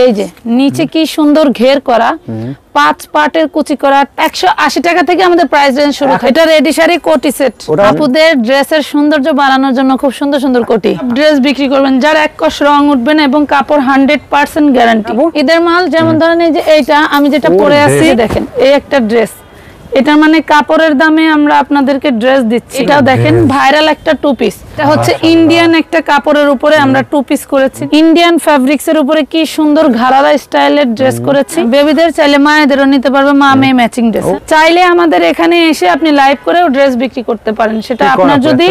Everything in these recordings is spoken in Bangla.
এই যে নিচে কি সুন্দর ঘের করা 5 পার্টের কুচি করা 180 টাকা থেকে আমাদের প্রাইস রেঞ্জ শুরু। এটা রেডি শাড়ি কোটি সেট, আপুদের ড্রেসের সৌন্দর্য বাড়ানোর জন্য খুব সুন্দর সুন্দর কোটি ড্রেস বিক্রি করবেন, যার এক কষ রং উঠবে না এবং কাপড় 100% গ্যারান্টি। ঈদের মাল যেমন ধরেন এই যে এইটা আমি যেটা পরে আছি দেখেন, এই একটা ড্রেস, এটা মানে কাপড়ের দামে আমরা আপনাদেরকে ড্রেস দিচ্ছি। এটাও দেখেন ভাইরাল একটা টু পিস, এটা হচ্ছে ইন্ডিয়ান একটা কাপড়ের উপরে আমরা টু পিস করেছি, ইন্ডিয়ান ফ্যাব্রিক্স এর উপরে কি সুন্দর ঘাড়ারা স্টাইলের ড্রেস করেছি। বেবিদের চাইলে মায়েদেরও নিতে পারবে, মা মেয়ে ম্যাচিং ড্রেস। চাইলে আমাদের এখানে এসে আপনি লাইভ করেও ড্রেস বিক্রি করতে পারেন, সেটা আপনার যদি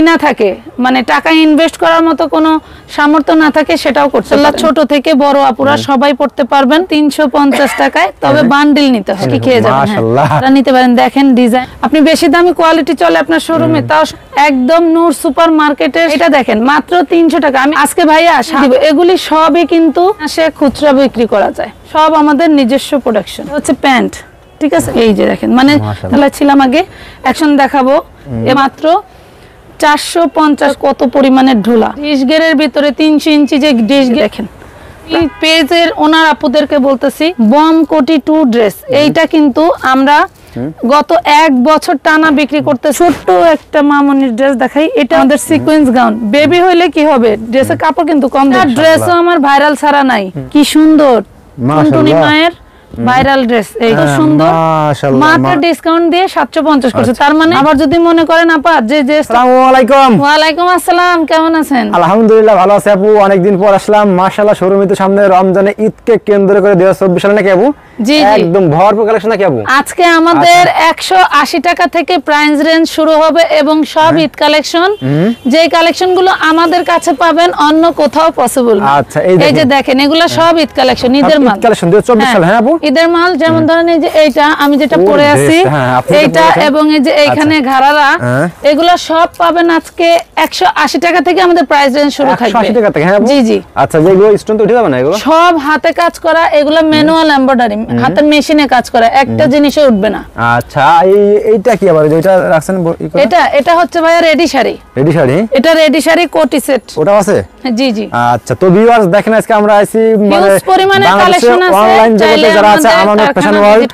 না থাকে, মানে টাকা ইনভেস্ট করার মতো কোনো সামর্থ্য না থাকে সেটাও করতে পারেন। ছোট থেকে বড় আপুরা সবাই পড়তে পারবেন 350 টাকায়, তবে বান্ডিল নিতে হবে, কি খেয়ে যাবেন নিতে পারেন। দেখেন ডিজাইন, আপনি বেশি দামি কোয়ালিটি চলে আপনার শোরুমে, তাও একদম নূর সুপার মার্কেটের এটা দেখেন মাত্র 300 টাকা। আমি আজকে ভাইয়া দিব, এগুলি সবই কিন্তু সে খুচরা বিক্রি করা যায়, সব আমাদের নিজস্ব প্রোডাকশন। হচ্ছে প্যান্ট, ঠিক আছে, এই যে দেখেন মানে তাহলে ছিলাম আগে, এখন দেখাবো এ মাত্র 450, কত পরিমাণের ঢোলা ডিশ গেরের ভিতরে 300 ইঞ্চি যে ডিশ দেখেন। এই পেজের ওনার আপুদেরকে বলতেছি বম কোটি টু ড্রেস, এইটা কিন্তু আমরা গত 1 বছর টানা বিক্রি করতে। ছোট্ট একটা মামনির ড্রেস দেখাই, এটা আমাদের সিকোয়েন্স গাউন। বেবি হইলে কি হবে, ড্রেসের কাপড় কিন্তু কম, ড্রেসও আমার ভাইরাল ছাড়া নাই। কি সুন্দর টুনটুনি মায়ের ভাইরাল ড্রেস, এই তো সুন্দর, মাত্র ডিসকাউন্ট দিয়ে 750 করছে। তার মানে আবার যদি মনে করেন আপা যে আসসালামু আলাইকুম। ওয়া আলাইকুম আসসালাম, কেমন আছেন? আলহামদুলিল্লাহ ভালো আছি আপু, অনেকদিন পর আসলাম। মাশাআল্লাহ শোরুমে তো সামনে রমজানে ঈদকে কেন্দ্র করে 2024 সালে নাকি আপু? জি একদম ভরপুর কালেকশন নাকি আপু? আজকে আমাদের 180 টাকা থেকে প্রাইস রেঞ্জ শুরু হবে এবং সব ঈদ কালেকশন, যে কালেকশন গুলো আমাদের কাছে পাবেন অন্য কোথাও পসিবল না। আচ্ছা এই যে দেখেন এগুলো সব ঈদ কালেকশন, ঈদের মাল কালেকশন 2024 সাল। হ্যাঁ আপু, ঈদের মাল যেমন ধরেন এই যে এইটা আমি যেটা পরে আছি এইটা, এবং এই যে এইখানে ঘাড়ারা, এগুলো সব পাবেন আজকে 180 টাকা থেকে আমাদের প্রাইস রেঞ্জ শুরু থাকবে। 180 টাকা থেকে? হ্যাঁ জি জি। আচ্ছা, যেগুলো স্টোন তো উঠে যাবে না, এগুলো সব হাতে কাজ করা, এগুলো ম্যানুয়াল এমব্রয়ডারি, হাতের মেশিনে কাজ করা, একটা জিনিসও উঠবে না। আচ্ছা, এইটা কি আবার যেটা রাখছেন? এটা হচ্ছে ভাইয়া রেডি শাড়ি। রেডি শাড়ি, এটা রেডি শাড়ি কোটি সেট, ওটা আছে? জি জি। আচ্ছা, তো ভিউয়ার্স দেখেন আজকে আমরা আইছি মানে কালেকশন আছে, অনলাইন জগতে যারা আছে আমানত ফ্যাশন ওয়ার্ল্ড,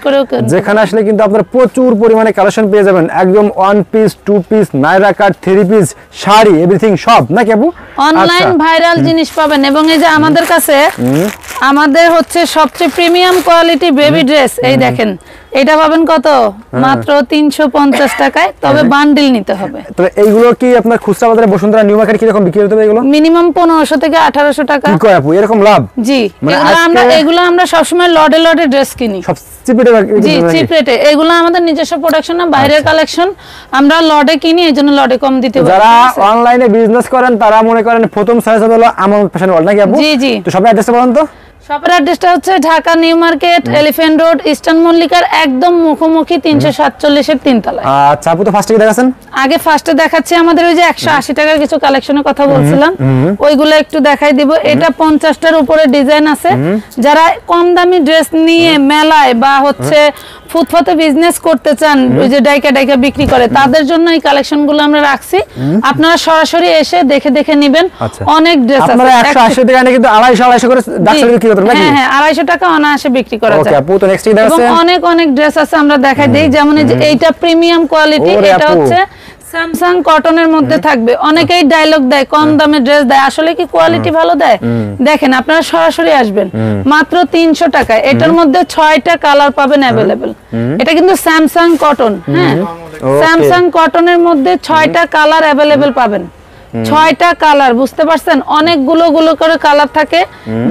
যেখানে আসলে কিন্তু আপনারা প্রচুর পরিমাণে কালেকশন পেয়ে যাবেন, একদম ওয়ান পিস, টু পিস, নাইরা কাট, থ্রি পিস, শাড়ি, এভরিথিং সব নাকি আপু? অনলাইন ভাইরাল জিনিস পাবেন। এবং এই যে আমাদের কাছে আমাদের হচ্ছে সবচেয়ে প্রিমিয়াম কোয়ালিটি বেবি ড্রেস, এই দেখেন এটা পাবেন কত? মাত্র 350 টাকায়, তবে বান্ডিল নিতে হবে। তবে এইগুলো কি আপনার খুচরা বাজারে বসুন্ধরা নিউ মার্কেট কি রকম বিক্রি হতে হবে? এগুলো মিনিমাম 1500 থেকে 1800 টাকা। কি কয় আপু এরকম লাভ? জি, এগুলো আমরা সবসময় লটে লটে ড্রেস কিনি, সব চিপ রেটে। জি, চিপ রেটে। এগুলো আমাদের নিজস্ব প্রোডাকশন না, বাইরের কালেকশন, আমরা লটে কিনি, এজন্য লটে কম দিতে পারি। যারা অনলাইনে বিজনেস করেন তারা মনে করেন প্রথম চয়েস হলো আমানত ফ্যাশন ওয়ার্ল্ড নাকি আপু? জি জি। তো সবাই অ্যাড্রেসটা বলুন তো। শপের অ্যাড্রেসটা হচ্ছে Dhaka new market, elephant road, eastern মল্লিকার একদম মুখোমুখি 347 এর 3 তলায়। আচ্ছা আপু, তো ফার্স্টে কি দেখাচ্ছেন? আগে ফার্স্টে দেখাচ্ছি আমাদের ওই যে 180 টাকার কিছু কালেকশনের কথা বলছিলাম, ওইগুলো একটু দেখাই দিব। এটা 50টার উপরে ডিজাইন আছে। যারা কম দামি ড্রেস নিয়ে মেলায় বা হচ্ছে ফুটপাতে বিজনেস করতে চান, ওই যে ডাইকা ডাইকা বিক্রি করে, তাদের জন্য এই কালেকশনগুলো আমরা রাখছি। আপনারা সরাসরি এসে দেখে দেখে নেবেন। অনেক ড্রেস আছে, আপনারা 180 টাকা না কিন্তু 250 করে ডাক্তার বিক্রি করতে নাকি? হ্যাঁ, 250 টাকা অনায়াসে বিক্রি করা যায়। ওকে আপু, তো নেক্সট কি দেখাচ্ছেন? এবং অনেক অনেক ড্রেস আছে আমরা দেখাই দেই, যেমন এই যে এইটা প্রিমিয়াম কোয়ালিটি, এটা হচ্ছে স্যামসাং কটনের মধ্যে থাকবে। অনেকেই ডায়লগ দেয় কম দামে ড্রেস দেয়, আসলে কি কোয়ালিটি ভালো দেয়? দেখেন আপনারা সরাসরি আসবেন, মাত্র 300 টাকায় এটার মধ্যে 6টা কালার পাবেন अवेलेबल। এটা কিন্তু স্যামসাং কটন, হ্যাঁ স্যামসাং কটনের মধ্যে 6টা কালার अवेलेबल পাবেন। 6টা কালার, বুঝতে পারছেন? অনেকগুলো করে কালার থাকে।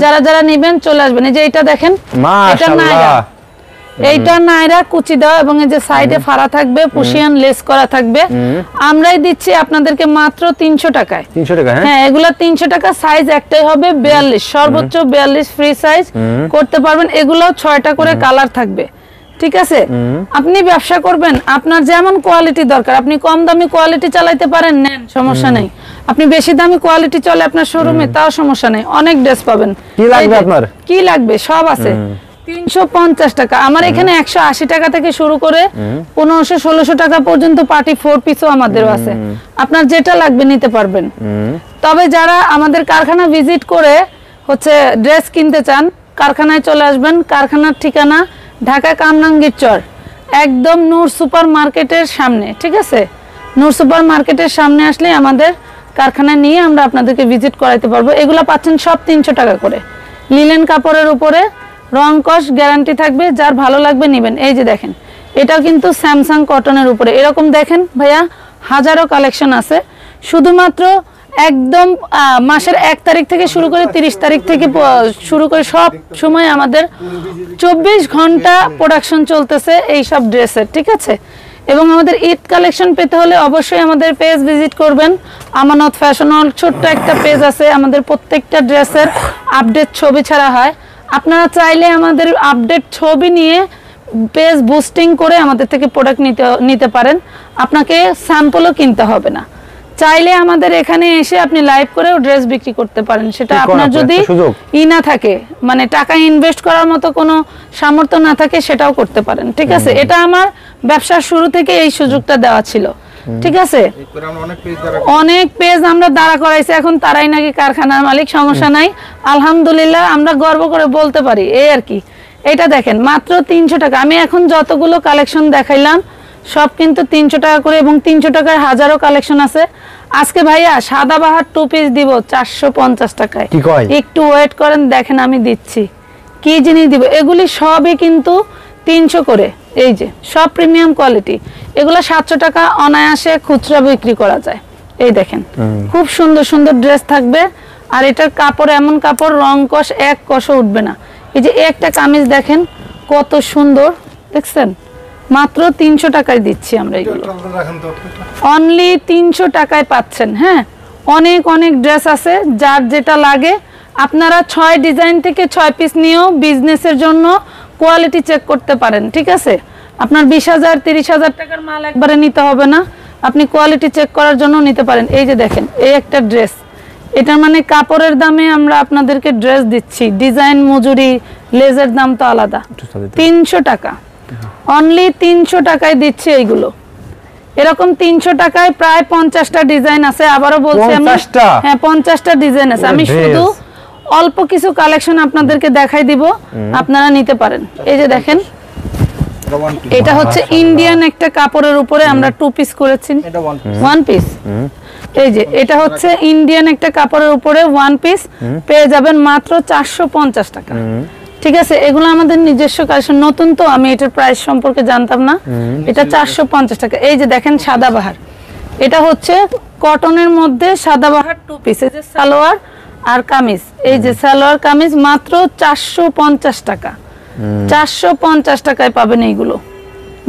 যারা যারা নেবেন চলে আসবেন। এই যে এটা দেখেন, এটা নাইরা, এইটা নাইরা কুচি দাও, এবং এই যে সাইডে ফাড়া থাকবে, পুশিয়ান লেস করা থাকবে। আমরাই দিচ্ছি আপনাদেরকে মাত্র 300 টাকায়। 300 টাকা? হ্যাঁ, এগুলা 300 টাকা। সাইজ একটাই হবে 42, সর্বোচ্চ 42 ফ্রি সাইজ করতে পারবেন। এগুলো 6টা করে কালার থাকবে, ঠিক আছে? আপনি ব্যবসা করবেন, আপনার যেমন কোয়ালিটি দরকার, আপনি কম দামি কোয়ালিটি চালাইতে পারেন, নেন, সমস্যা নাই। আপনি বেশি দামি কোয়ালিটি চলে আপনার শোরুমে, তাও সমস্যা নাই, অনেক ড্রেস পাবেন। কি লাগবে আপনার? কি লাগবে সব আছে। 350 টাকা। আমার এখানে 180 টাকা থেকে শুরু করে 1500-1600 টাকা পর্যন্ত পার্টি 4 পিসও আমাদেরও আছে। আপনার যেটা লাগবে নিতে পারবেন। তবে যারা আমাদের কারখানা ভিজিট করে হচ্ছে ড্রেস কিনতে চান, কারখানায় চলে আসবেন। কারখানার ঠিকানা ঢাকা কামরাঙ্গীর চর, একদম নূর সুপার মার্কেটের সামনে। ঠিক আছে, নূর সুপার মার্কেটের সামনে আসলে আমাদের কারখানায় নিয়ে আমরা আপনাদেরকে ভিজিট করাইতে পারবো। এগুলো পাচ্ছেন সব 300 টাকা করে। লিলেন কাপড়ের উপরে রং কস গ্যারান্টি থাকবে, যার ভালো লাগবে নেবেন। এই যে দেখেন, এটাও কিন্তু স্যামসাং কটনের উপরে। এরকম দেখেন ভাইয়া হাজারো কালেকশন আছে। শুধুমাত্র একদম মাসের 1 তারিখ থেকে শুরু করে 30 তারিখ থেকে শুরু করে সব সময় আমাদের 24 ঘন্টা প্রোডাকশন চলতেছে এই সব ড্রেসের। ঠিক আছে, এবং আমাদের ঈদ কালেকশন পেতে হলে অবশ্যই আমাদের পেজ ভিজিট করবেন। আমানত ফ্যাশন হল ছোট্ট একটা পেজ আছে, আমাদের প্রত্যেকটা ড্রেসের আপডেট ছবি ছাড়া হয়। আপনারা চাইলে আমাদের আপডেট ছবি নিয়ে পেজ বুস্টিং করে আমাদের থেকে প্রোডাক্ট নিতে পারেন। আপনাকে স্যাম্পলও কিনতে হবে না, চাইলে আমাদের এখানে এসে আপনি লাইভ করেও ড্রেস বিক্রি করতে পারেন। সেটা আপনার যদি না থাকে, মানে টাকা ইনভেস্ট করার মতো কোনো সামর্থ্য না থাকে, সেটাও করতে পারেন। ঠিক আছে, এটা আমার ব্যবসার শুরু থেকে এই সুযোগটা দেওয়া ছিল। ঠিক আছে, অনেক পেজ আমরা দাঁড়া করাইছি, এখন তারাই নাকি কারখানার মালিক। সমস্যা নাই, আলহামদুলিল্লাহ, আমরা গর্ব করে বলতে পারি, এই আর কি। এটা দেখেন মাত্র 300 টাকা। আমি এখন যতগুলো কালেকশন দেখাইলাম সব কিন্তু 300 টাকা করে, এবং 300 টাকার হাজারো কালেকশন আছে। আজকে ভাইয়া সাদাবাহার 2 পিস দিব 450 টাকায়। একটু ওয়েট করেন, দেখেন আমি দিচ্ছি কি জিনিস দিব। এগুলি সবই কিন্তু 300 করে। এই যে সব প্রিমিয়াম কোয়ালিটি, এগুলো 700 টাকা অনায়াসে খুচরা বিক্রি করা যায়। এই দেখেন খুব সুন্দর সুন্দর ড্রেস থাকবে, আর এটার কাপড় এমন কাপড়, রং কষ এক কষও উঠবে না। এই যে একটা কামিজ দেখেন কত সুন্দর, দেখছেন? মাত্র 300 টাকায় দিচ্ছি আমরা এগুলো, অনলি 300 টাকায় পাচ্ছেন। হ্যাঁ, অনেক অনেক ড্রেস আছে, যার যেটা লাগে আপনারা 6 ডিজাইন থেকে 6 পিস নিয়েও বিজনেসের জন্য কোয়ালিটি চেক করতে পারেন। ঠিক আছে, আপনার 20,000 30,000 টাকার মাল একবারে নিতে হবে না, আপনি কোয়ালিটি চেক করার জন্য নিতে পারেন। এই যে দেখেন, এই একটা ড্রেস, এটার মানে কাপড়ের দামে আমরা আপনাদেরকে ড্রেস দিচ্ছি, ডিজাইন মজুরি লেজের দাম তো আলাদা। 300 টাকা, অনলি 300 টাকায় দিচ্ছি এইগুলো। এরকম 300 টাকায় প্রায় 50টা ডিজাইন আছে। আবারও বলছি আমি, হ্যাঁ 50টা ডিজাইন আছে। আমি শুধু অল্প কিছু কালেকশন আপনাদেরকে দেখাই দিব, আপনারা নিতে পারেন। এই যে দেখেন, এটা হচ্ছে ইন্ডিয়ান একটা কাপড়ের উপরে আমরা 2 পিস করেছি, 1 পিস। এই যে এটা হচ্ছে ইন্ডিয়ান একটা কাপড়ের উপরে 1 পিস, পেয়ে যাবেন মাত্র 450 টাকা। ঠিক আছে, এগুলো আমাদের নিজস্ব কালেকশন, নতুন তো, আমি এটার প্রাইস সম্পর্কে জানতাম না। এটা 450 টাকা। এই যে দেখেন সাদাবাহার, এটা হচ্ছে কটনের মধ্যে সাদাবাহার 2 পিস। এই যে সালোয়ার আর কামিজ, এই যে সালোয়ার কামিজ মাত্র 450 টাকা। 450 টাকায় পাবেন এইগুলো।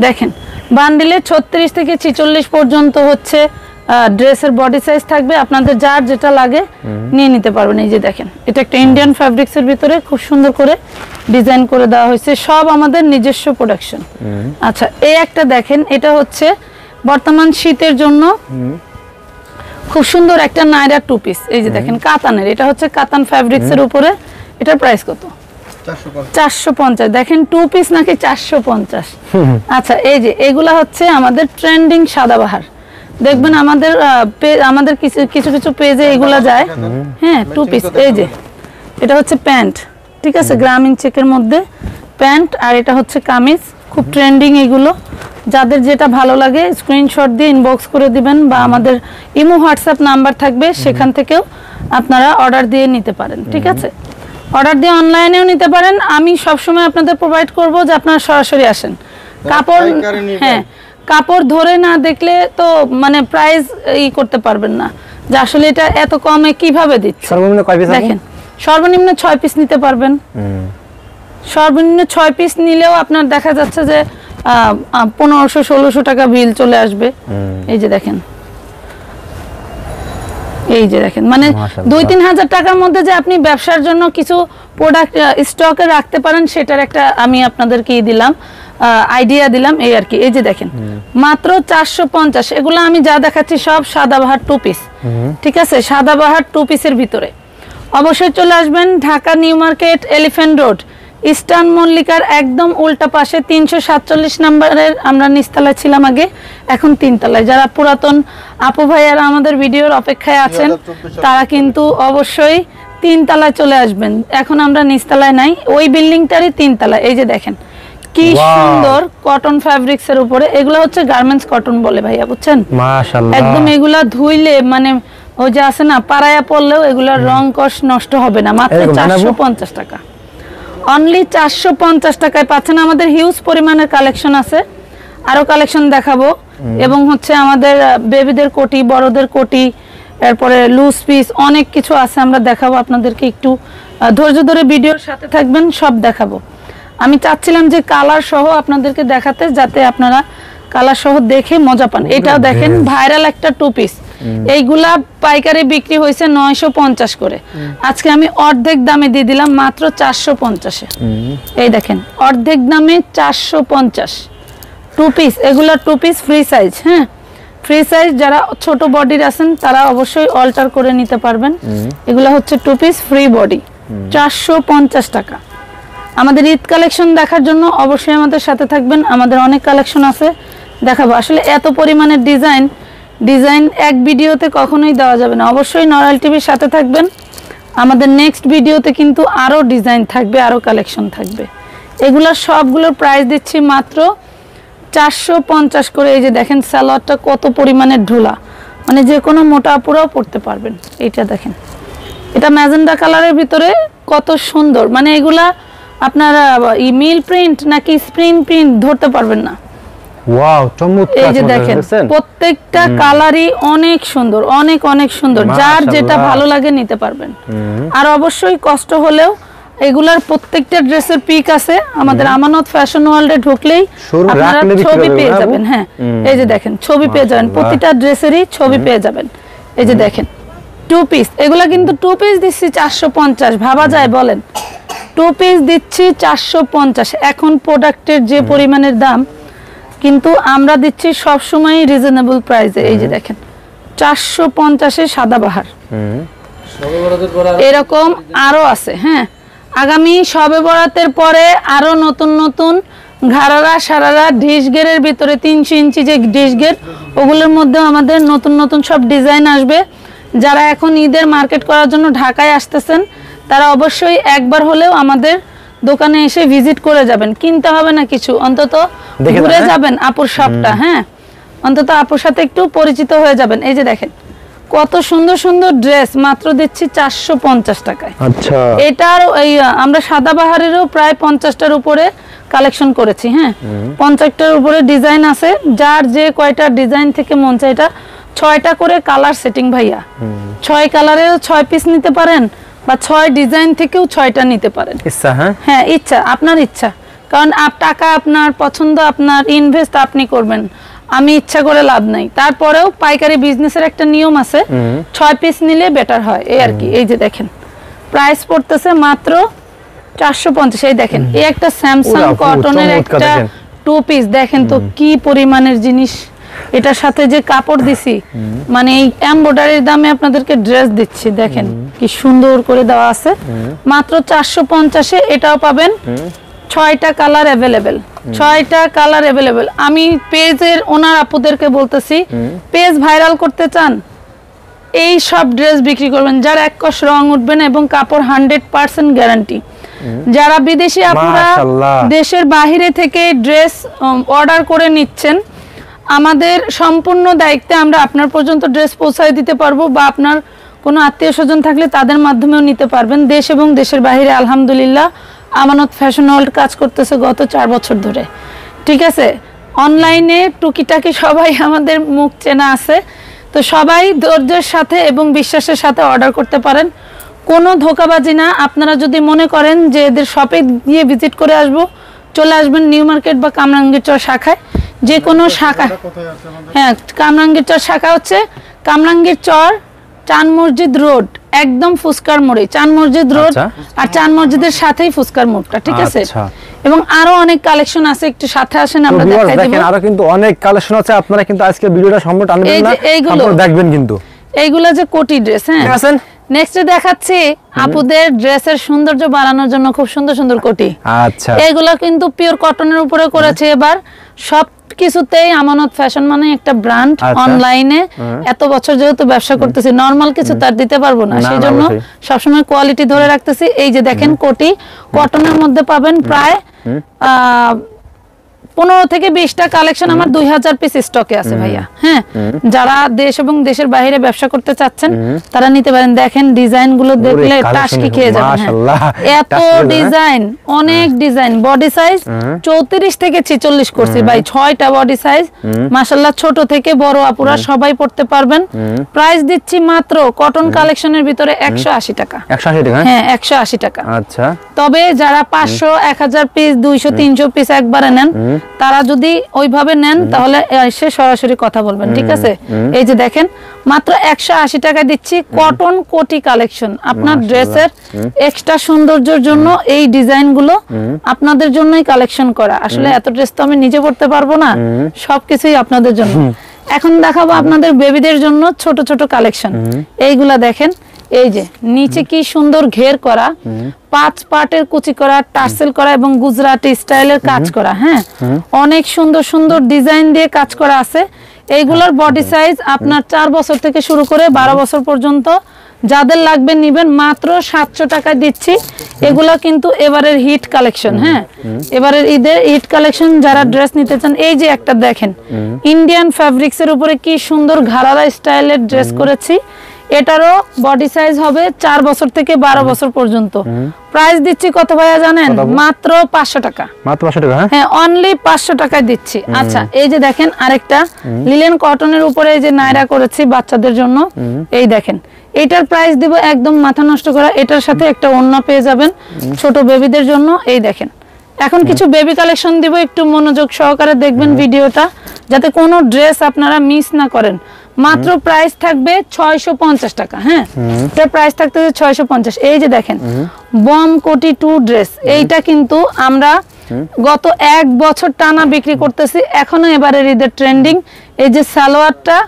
দেখেন বান্ডিলে 36 থেকে 46 পর্যন্ত হচ্ছে ড্রেসের বডি সাইজ থাকবে, আপনাদের যার যেটা লাগে নিয়ে নিতে পারবেন। এই যে দেখেন, এটা একটা ইন্ডিয়ান ফ্যাব্রিক্সের ভিতরে খুব সুন্দর করে ডিজাইন করে দেওয়া হয়েছে, সব আমাদের নিজস্ব প্রোডাকশন। আচ্ছা, এই একটা দেখেন, এটা হচ্ছে বর্তমান শীতের জন্য খুব সুন্দর একটা নায়রা 2 পিস। এই যে দেখেন কাতানের, এটা হচ্ছে কাতান ফ্যাব্রিক্সের উপরে। এটার প্রাইস কত? 450। দেখেন 2 পিস নাকি 450। আচ্ছা, এই যে এগুলা হচ্ছে আমাদের ট্রেন্ডিং সাদাবাহার, দেখবেন আমাদের কিছু কিছু পেজে এগুলা যায়। হ্যাঁ, 2 পিস। এই যে এটা হচ্ছে প্যান্ট, ঠিক আছে, গ্রামীণ চেকের মধ্যে প্যান্ট, আর এটা হচ্ছে কামিজ। খুব ট্রেন্ডিং এগুলো, যাদের যেটা ভালো লাগে স্ক্রিনশট দিয়ে ইনবক্স করে দিবেন, বা আমাদের ইমো হোয়াটসঅ্যাপ নাম্বার থাকবে, সেখান থেকেও আপনারা অর্ডার দিয়ে নিতে পারেন। ঠিক আছে, অর্ডার দিয়ে অনলাইনেও নিতে পারেন। আমি সবসময় আপনাদের প্রোভাইড করব যে আপনারা সরাসরি আসেন। কাপড়, হ্যাঁ, কাপড় ধরে না দেখলে তো মানে প্রাইস করতে পারবেন না, যে আসলে এটা এত কমে কিভাবে দিচ্ছে। সর্বনিম্ন কয় পিস? দেখেন সর্বনিম্ন 6 পিস নিতে পারবেন। সর্বনিম্ন 6 পিস নিলেও আপনার দেখা যাচ্ছে যে 1500-1600 টাকা বিল চলে আসবে। এই যে দেখেন, এই যে দেখেন, মানে 2-3 হাজার টাকার মধ্যে যে আপনি ব্যবসার জন্য কিছু প্রোডাক্ট স্টকে রাখতে পারেন, সেটার একটা আমি আপনাদেরকে দিলাম, আইডিয়া দিলাম, এই আর কি। এই যে দেখেন মাত্র 450। এগুলো আমি যা দেখাচ্ছি সব সাদাবাহার 2 পিস। ঠিক আছে, সাদাবাহার 2 পিসের ভিতরে অবশ্যই চলে আসবেন Dhaka new market, elephant road, eastern মল্লিকার একদম উল্টা পাশে 347 নম্বরের আমরা নিচতলায় ছিলাম আগে, এখন 3 তলায়। যারা পুরাতন আপু ভাইয়ারা আমাদের ভিডিওর অপেক্ষায় আছেন, তারা কিন্তু অবশ্যই 3 তলায় চলে আসবেন। এখন আমরা নিচতলায় নাই, ওই বিল্ডিংটারই 3 তলা। এই যে দেখেন কি সুন্দর কটন ফ্যাব্রিক্স এর উপরে, এগুলো হচ্ছে গার্মেন্টস কটন বলে ভাইয়া, বুঝছেন? মাশাআল্লাহ, একদম এগুলা ধুইলে মানে ওই যে আছে না পাড়ায়া পড়লেও এগুলার রং কষ নষ্ট হবে না। মাত্র 450 টাকা, অনলি 450 টাকায় পাচ্ছেন। আমাদের হিউজ পরিমাণের কালেকশন আছে, আরো কালেকশন দেখাবো। এবং হচ্ছে আমাদের বেবিদের কোটি, বড়দের কোটি, এরপরে লুজ পিস অনেক কিছু আছে, আমরা দেখাবো আপনাদেরকে। একটু ধৈর্য ধরে ভিডিওর সাথে থাকবেন, সব দেখাবো। আমি চাচ্ছিলাম যে কালার সহ আপনাদেরকে দেখাতে, যাতে আপনারা কালার সহ দেখে মজা পান। এটাও দেখেন ভাইরাল একটা 2 পিস, এইগুলা পাইকারি বিক্রি হয়েছে 950 করে, আজকে আমি অর্ধেক দামে দিয়ে দিলাম মাত্র 450-এ। এই দেখেন অর্ধেক দামে 450 2 পিস। এগুলা 2 পিস ফ্রি সাইজ, হ্যাঁ ফ্রি সাইজ। যারা ছোট বডির আছেন তারা অবশ্যই অল্টার করে নিতে পারবেন। এগুলা হচ্ছে 2 পিস ফ্রি বডি, 450 টাকা। আমাদের ঈদ কালেকশন দেখার জন্য অবশ্যই আমাদের সাথে থাকবেন, আমাদের অনেক কালেকশন আছে দেখাবো। আসলে এত পরিমাণের ডিজাইন এক ভিডিওতে কখনোই দেওয়া যাবে না। অবশ্যই নরাল টিভির সাথে থাকবেন, আমাদের নেক্সট ভিডিওতে কিন্তু আরো ডিজাইন থাকবে, আরো কালেকশন থাকবে। এগুলোর সবগুলোর প্রাইস দিচ্ছি মাত্র 450 করে। এই যে দেখেন সালোয়ারটা কত পরিমাণের ঢোলা, মানে যে কোনো মোটা আপুরাও পরতে পারবেন। এইটা দেখেন, এটা ম্যাজেন্ডা কালারের ভিতরে কত সুন্দর, মানে এগুলা আপনারা মিল প্রিন্ট নাকি স্প্রিং প্রিন্ট ধরতে পারবেন না। ওয়াও, চমৎকার। এই যে দেখেন প্রত্যেকটা কালারই অনেক সুন্দর, অনেক অনেক সুন্দর, যার যেটা ভালো লাগে নিতে পারবেন। আর অবশ্যই কষ্ট হলেও এগুলার প্রত্যেকটা ড্রেসের পিক আছে আমাদের আমানত ফ্যাশন ওয়ার্ল্ডে ঢুকলেই আপনারা ছবি পেয়ে যাবেন। হ্যাঁ এই যে দেখেন ছবি পেয়ে যাবেন, প্রতিটা ড্রেসেরই ছবি পেয়ে যাবেন। এই যে দেখেন 2 পিস, এগুলা কিন্তু 2 পিস দিচ্ছি 450, ভাবা যায় বলেন? 2 পিস দিচ্ছি 450। এখন প্রোডাক্টের যে পরিমাণের দাম, কিন্তু আমরা দিচ্ছি সব সময় রিজনেবল প্রাইসে। এই যে দেখেন 450-এ সাদাবাহার, এরকম আরো আছে। হ্যাঁ আগামী শবে বরাতের পরে আরো নতুন নতুন ঘাড়ারা সারারা ডিশগেরের ভিতরে 300 ইঞ্চি যে ডিশগের, ওগুলোর মধ্যে আমাদের নতুন নতুন সব ডিজাইন আসবে। যারা এখন ঈদের মার্কেট করার জন্য ঢাকায় আসতেছেন তারা অবশ্যই একবার হলেও আমাদের দোকানে এসে ভিজিট করে যাবেন। কিনতে হবে না কিছু, অন্তত ঘুরে যাবেন আপুর শপটা। হ্যাঁ অন্তত আপুর সাথে একটু পরিচিত হয়ে যাবেন। এই যে দেখেন কত সুন্দর সুন্দর ড্রেস, মাত্র দিচ্ছি 450 টাকায়। আচ্ছা, এটার এই আমরা সাদাবাহারেরও প্রায় 50টার উপরে কালেকশন করেছি। হ্যাঁ 50টার উপরে ডিজাইন আছে, যার যে কয়টা ডিজাইন থেকে মন চায়। এটা 6টা করে কালার সেটিং ভাইয়া, 6 কালারেরও 6 পিস নিতে পারেন, বা 6 ডিজাইন থেকেও 6টা নিতে পারেন। ইচ্ছা, হ্যাঁ ইচ্ছা, আপনার ইচ্ছা। কারণ টাকা আপনার, পছন্দ আপনার, ইনভেস্ট আপনি করবেন, আমি ইচ্ছা করে লাভ নাই। তারপরেও পাইকারি বিজনেসের একটা নিয়ম আছে, 6 পিস নিলে বেটার হয়, এই আর কি। এই যে দেখেন প্রাইস পড়তেছে মাত্র 450। এই দেখেন এই একটা স্যামসাং কটনের একটা 2 পিস, দেখেন তো কি পরিমাণের জিনিস। এটার সাথে যে কাপড় দিছি, মানে এই এমব্রয়ডারির দামে আপনাদেরকে ড্রেস দিচ্ছি। দেখেন কি সুন্দর করে দেওয়া আছে, মাত্র 450-এ। এটাও পাবেন 6টা কালার অ্যাভেলেবেল, 6টা কালার অ্যাভেলেবেল। আমি পেজের ওনার আপুদেরকে বলতেছি, পেজ ভাইরাল করতে চান, এই সব ড্রেস বিক্রি করবেন, যার এক কষ রং উঠবে না এবং কাপড় 100% গ্যারান্টি। যারা বিদেশি আপুরা দেশের বাইরে থেকে ড্রেস অর্ডার করে নিচ্ছেন, আমাদের সম্পূর্ণ দায়িত্বে আমরা আপনার পর্যন্ত ড্রেস পৌঁছায় দিতে পারবো, বা আপনার কোনো আত্মীয় স্বজন থাকলে তাদের মাধ্যমেও নিতে পারবেন। দেশ এবং দেশের বাইরে আলহামদুলিল্লাহ আমানত ফ্যাশন ওয়ার্ল্ড কাজ করতেছে গত 4 বছর ধরে। ঠিক আছে, অনলাইনে টুকিটাকি সবাই আমাদের মুখ চেনা আছে, তো সবাই ধৈর্যের সাথে এবং বিশ্বাসের সাথে অর্ডার করতে পারেন, কোনো ধোকাবাজি না। আপনারা যদি মনে করেন যে এদের শপে গিয়ে ভিজিট করে আসবো, চলে আসবেন নিউ মার্কেট বা কামরাঙ্গীর চর শাখায়, যে কোনো শাখা। হ্যাঁ কামরাঙ্গীর চর শাখা হচ্ছে কামরাঙ্গীর চর চান মসজিদ রোড, একদম ফুসকার মোড়ে চান মসজিদ রোড। আর চান মসজিদের সাথেই ফুসকার মোড়টা, ঠিক আছে। এবং আরো অনেক কালেকশন আছে, একটু সাথে আসেন আমরা দেখাই দেব। আরো কিন্তু অনেক কালেকশন আছে, আপনারা কিন্তু আজকে ভিডিওটা সম্পূর্ণ টানবেন না, আপনারা দেখবেন কিন্তু। এইগুলা যে কোটি ড্রেস, হ্যাঁ নেক্সট দেখাচ্ছি আপুদের ড্রেসের সৌন্দর্য বাড়ানোর জন্য খুব সুন্দর সুন্দর কোটি। আচ্ছা, এগুলা কিন্তু পিওর কটনের উপরে করেছে এবার, সব কিছুতেই আমানত ফ্যাশন মানে একটা ব্র্যান্ড, অনলাইনে এত বছর যেহেতু ব্যবসা করতেছি, নরমাল কিছু তার দিতে পারবো না, সেই জন্য সবসময় কোয়ালিটি ধরে রাখতেছি। এই যে দেখেন কোটি, কটনের মধ্যে পাবেন প্রায় 15 থেকে 20টা কালেকশন আমার 2000 পিস স্টকে আছে ভাইয়া। হ্যাঁ, যারা দেশ এবং দেশের বাইরে ব্যবসা করতে চাচ্ছেন তারা নিতে পারেন। দেখেন ডিজাইন গুলো দেখলে টাসকি খেয়ে যাবেন। মাশাআল্লাহ, এত ডিজাইন, অনেক ডিজাইন। বডি সাইজ 34 থেকে 46 করছি ভাই, 6টা বডি সাইজ। মাশাআল্লাহ, ছোট থেকে বড় আপুরা সবাই পড়তে পারবেন। প্রাইস দিচ্ছি মাত্র কটন কালেকশনের ভিতরে 180 টাকা। 180 টাকা? হ্যাঁ, 180 টাকা। আচ্ছা, তবে যারা 500, 1000 পিস, 200, 300 পিস একবারে নেন, তারা যদি ওইভাবে নেন তাহলে এসে সরাসরি কথা বলবেন, ঠিক আছে? এই যে দেখেন মাত্র 180 টাকা দিচ্ছি কটন কোটি কালেকশন। আপনার ড্রেসের এক্সট্রা সৌন্দর্যের জন্য এই ডিজাইন গুলো আপনাদের জন্যই কালেকশন করা। আসলে এত ড্রেস তো আমি নিজে পড়তে পারবো না, সবকিছুই আপনাদের জন্য। এখন দেখাবো আপনাদের বেবিদের জন্য ছোট ছোট কালেকশন। এইগুলা দেখেন, এই যে নিচে কি সুন্দর ঘের করা, 5 পার্টের কুচি করা, টার্সেল করা এবং গুজরাটি স্টাইলের কাজ করা। হ্যাঁ, অনেক সুন্দর সুন্দর ডিজাইন দিয়ে কাজ করা আছে। এইগুলোর বডি সাইজ আপনার 4 বছর থেকে শুরু করে 12 বছর পর্যন্ত। যাদের লাগবে নিবেন, মাত্র 700 টাকা দিচ্ছি। এগুলা কিন্তু এবারের হিট কালেকশন। হ্যাঁ, এবারের ঈদের হিট কালেকশন। যারা ড্রেস নিতে চান, এই যে একটা দেখেন ইন্ডিয়ান ফ্যাব্রিক্স এর উপরে কি সুন্দর ঘাড়ারা স্টাইলের ড্রেস করেছি। এটারও বডি সাইজ হবে 4 বছর থেকে 12 বছর পর্যন্ত। প্রাইস দিচ্ছি কত ভাইয়া জানেন? মাত্র 500 টাকা। মাত্র 500 টাকা? হ্যাঁ, অনলি 500 টাকায় দিচ্ছি। আচ্ছা, এই যে দেখেন আরেকটা লিলেন কটনের উপরে এই যে নাইরা করেছি বাচ্চাদের জন্য। এই দেখেন, এটার প্রাইস দিব একদম মাথা নষ্ট করা। এটার সাথে একটা ওড়না পেয়ে যাবেন ছোট বেবিদের জন্য। এই দেখেন, এখন কিছু বেবি কালেকশন দিব, একটু মনোযোগ সহকারে দেখবেন ভিডিওটা, যাতে কোনো ড্রেস আপনারা মিস না করেন। মাত্র প্রাইস থাকবে 650 টাকা। হ্যাঁ, এটার প্রাইস থাকতে 650। এই যে দেখেন বম কোটি 2 ড্রেস, এইটা কিন্তু আমরা গত 1 বছর টানা বিক্রি করতেছি, এখনো এবারের ঈদের ট্রেন্ডিং। এই যে সালোয়ারটা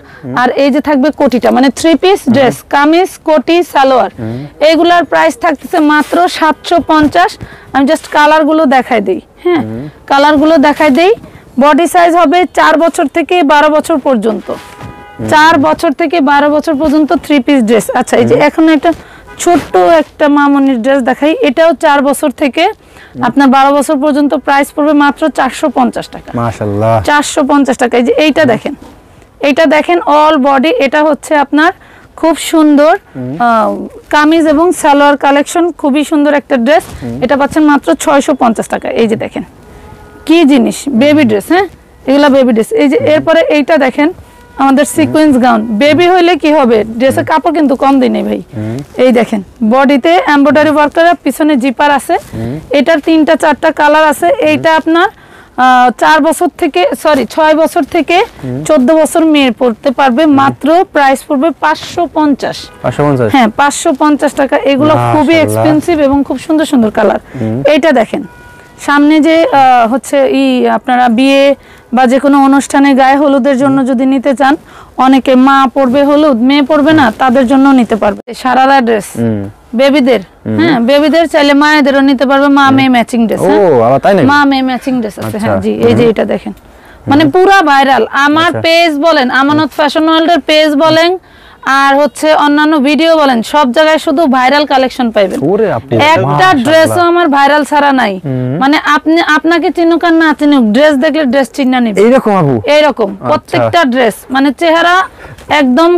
আর এই যে থাকবে কোটিটা, মানে 3 পিস ড্রেস, কামিজ, কোটি, সালোয়ার। এইগুলার প্রাইস থাকতেছে মাত্র 750। আমি জাস্ট কালার গুলো দেখাই দিই। হ্যাঁ, কালার গুলো দেখাই দেই। বডি সাইজ হবে 4 বছর থেকে 12 বছর পর্যন্ত। 4 বছর থেকে 12 বছর পর্যন্ত 3 পিস ড্রেস। আচ্ছা, এই যে এখন একটা ছোট্ট একটা মামনির ড্রেস দেখাই, এটাও 4 বছর থেকে আপনার 12 বছর পর্যন্ত। প্রাইস পড়বে মাত্র 450 টাকা। মাশাআল্লাহ, 450 টাকা। এই যে এইটা দেখেন, এইটা দেখেন অল বডি। এটা হচ্ছে আপনার খুব সুন্দর কামিজ এবং সালোয়ার কালেকশন, খুবই সুন্দর একটা ড্রেস। এটা পাচ্ছেন মাত্র 650 টাকা। এই যে দেখেন কি জিনিস, বেবি ড্রেস। হ্যাঁ, এগুলা বেবি ড্রেস। এই যে এরপরে এইটা দেখেন আমাদের সিকোয়েন্স গাউন। বেবি হইলে কি হবে, ড্রেসের কাপড় কিন্তু কম দিই নেই ভাই। এই দেখেন বডিতে এমব্রয়ডারি ওয়ার্ক করা, পিছনে জিপার আছে। এটার 3টা 4টা কালার আছে। এইটা আপনার 6 বছর থেকে 14 বছর মেয়ে পড়তে পারবে। মাত্র প্রাইস পড়বে 550। হ্যাঁ, 550 টাকা। এগুলো খুবই এক্সপেন্সিভ এবং খুব সুন্দর সুন্দর কালার। এইটা দেখেন, সামনে যে হচ্ছে আপনারা বিয়ে বা যে কোনো অনুষ্ঠানে গায়ে হলুদের জন্য যদি নিতে চান, অনেকে মা পরবে হলুদ, মেয়ে পরবে না, তাদের জন্য নিতে পারবে। সারারা ড্রেস বেবিদের। হ্যাঁ, বেবিদের চাইলে মায়েদেরও নিতে পারবে। মা মেয়ে ম্যাচিং ড্রেস। মা মেয়ে ম্যাচিং ড্রেস আছে। হ্যাঁ জি, এই যে এটা দেখেন, মানে পুরা ভাইরাল। আমার পেজ বলেন, আমানত ফ্যাশন ওয়ার্ল্ডের পেজ বলেন, আর হচ্ছে অন্যান্য ভিডিও বলেন, সব জায়গায় শুধু ভাইরাল কালেকশন পাইবেন। একটা ড্রেসও আমার ভাইরাল ছাড়া নাই। মানে আপনি আপনাকে চিনুক আর না চিনুক, ড্রেস দেখলে ড্রেস চিন্না নিবে। এইরকম আপু, এইরকম প্রত্যেকটা ড্রেস, মানে চেহারা একদম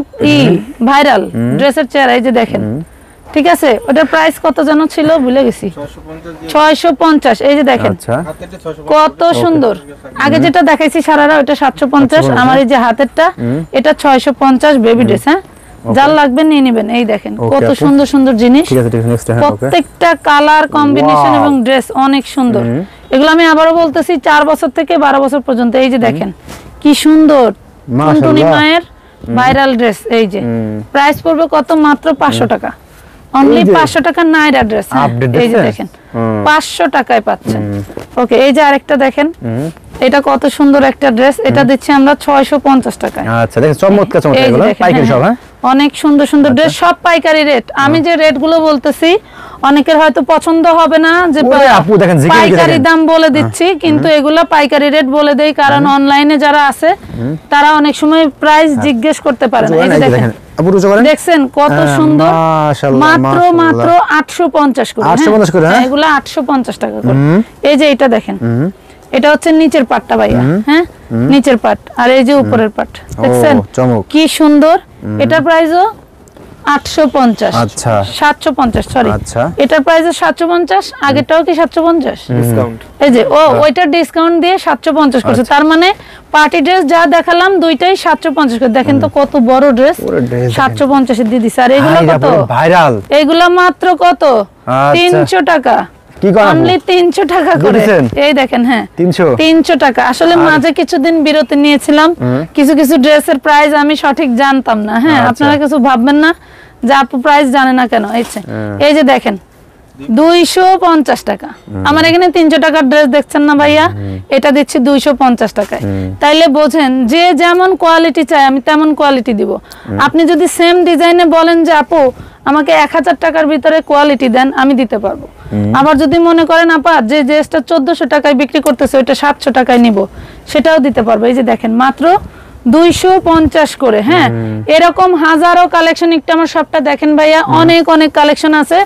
ভাইরাল ড্রেসের চেহারা। এই যে দেখেন, ঠিক আছে। ওটার প্রাইস কত যেন ছিল, ভুলে গেছি। 650। এই যে দেখেন কত সুন্দর। আগে যেটা দেখাইছি সারারা, ওটা 750। আমার এই যে হাতেরটা, এটা 650 বেবি ড্রেস। হ্যাঁ, যার লাগবে নিয়ে নেবেন। এই দেখেন কত সুন্দর সুন্দর জিনিস, প্রত্যেকটা কালার কম্বিনেশন এবং ড্রেস অনেক সুন্দর। এগুলো আমি আবারও বলতেছি, 4 বছর থেকে 12 বছর পর্যন্ত। এই যে দেখেন কি সুন্দর টুনটুনি মায়ের ভাইরাল ড্রেস। এই যে প্রাইস পড়বে কত? মাত্র 500 টাকা। অনলি 500 টাকা নাইরা ড্রেস। এই যে দেখেন 500 টাকায় পাচ্ছেন। ওকে, এই যে আরেকটা দেখেন, এটা কত সুন্দর একটা ড্রেস। এটা দিচ্ছি আমরা 650 টাকায়। আচ্ছা, দেখেন চমৎকার চমৎকার, এগুলো পাইকারি সব। হ্যাঁ, অনেক সুন্দর সুন্দর ড্রেস, সব পাইকারি রেট। আমি যে রেট গুলো বলতেছি অনেকের হয়তো পছন্দ হবে না, যে পাইকারি দাম বলে দিচ্ছি, কিন্তু এগুলা পাইকারি রেট বলে দেই, কারণ অনলাইনে যারা আছে তারা অনেক সময় প্রাইস জিজ্ঞেস করতে পারে না। এই যে দেখেন, দেখছেন কত সুন্দর, মাত্র 850 করে। 850 করে, হ্যাঁ এগুলা 850 টাকা করে। এই যে এটা দেখেন, এটা হচ্ছে নিচের পাটটা ভাইয়া, হ্যাঁ নিচের পাট, আর এই যে উপরের পাট, দেখছেন কি সুন্দর। এটার প্রাইসও 850, আচ্ছা 750, সরি আচ্ছা, এটার প্রাইসও 750, আগেরটাও কি 750 ডিসকাউন্ট, এই যে ওইটার ডিসকাউন্ট দিয়ে 750 করছে। তার মানে পার্টি ড্রেস যা দেখালাম দুইটাই 750 করে। দেখেন তো কত বড় ড্রেস, 750 এ দিয়ে দিছে। আর এগুলো কত ভাইরাল, এগুলো মাত্র কত 300 টাকা, কি করেন অনলি 300 টাকা করে। এই দেখেন, হ্যাঁ 300 টাকা। আসলে মাঝে কিছুদিন বিরতি নিয়েছিলাম, কিছু কিছু ড্রেসের প্রাইস আমি সঠিক জানতাম না। হ্যাঁ আপনারা কিছু ভাববেন না যে আপু প্রাইস জানে না কেন। এই যে দেখেন 250 টাকা, আমার এখানে 300 টাকার ড্রেস দেখছেন না ভাইয়া, এটা দিচ্ছি 250 টাকায়। তাইলে বোঝেন যে যেমন কোয়ালিটি চাই আমি তেমন কোয়ালিটি দিব। আপনি যদি সেম ডিজাইনে বলেন যে আপু আমাকে 1000 টাকার ভিতরে কোয়ালিটি দেন, আমি দিতে পারবো। আবার যদি মনে করেন আপা যে ড্রেসটা 1400 টাকায় বিক্রি করতেছে ওইটা 700 টাকায় নিব, সেটাও দিতে পারবো। এই যে দেখেন মাত্র 250 করে। হ্যাঁ এরকম হাজারো কালেকশন, একটু আমার সবটা দেখেন ভাইয়া, অনেক অনেক কালেকশন আছে।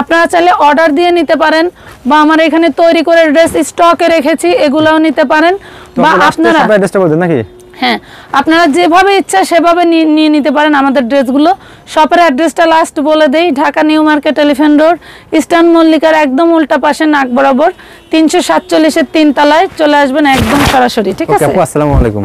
আপনারা চাইলে অর্ডার দিয়ে নিতে পারেন, বা আমার এখানে তৈরি করে ড্রেস স্টকে রেখেছি, এগুলাও নিতে পারেন, বা আপনারা নাকি হ্যাঁ আপনারা যেভাবে ইচ্ছা সেভাবে নিয়ে নিতে পারেন আমাদের ড্রেসগুলো। শপের অ্যাড্রেসটা লাস্ট বলে দেই, Dhaka new market, elephant road, eastern মল্লিকার একদম উল্টা পাশে, নাক বরাবর 347 এর 3 তলায় চলে আসবেন একদম সরাসরি। ঠিক আছে, আসসালামু আলাইকুম।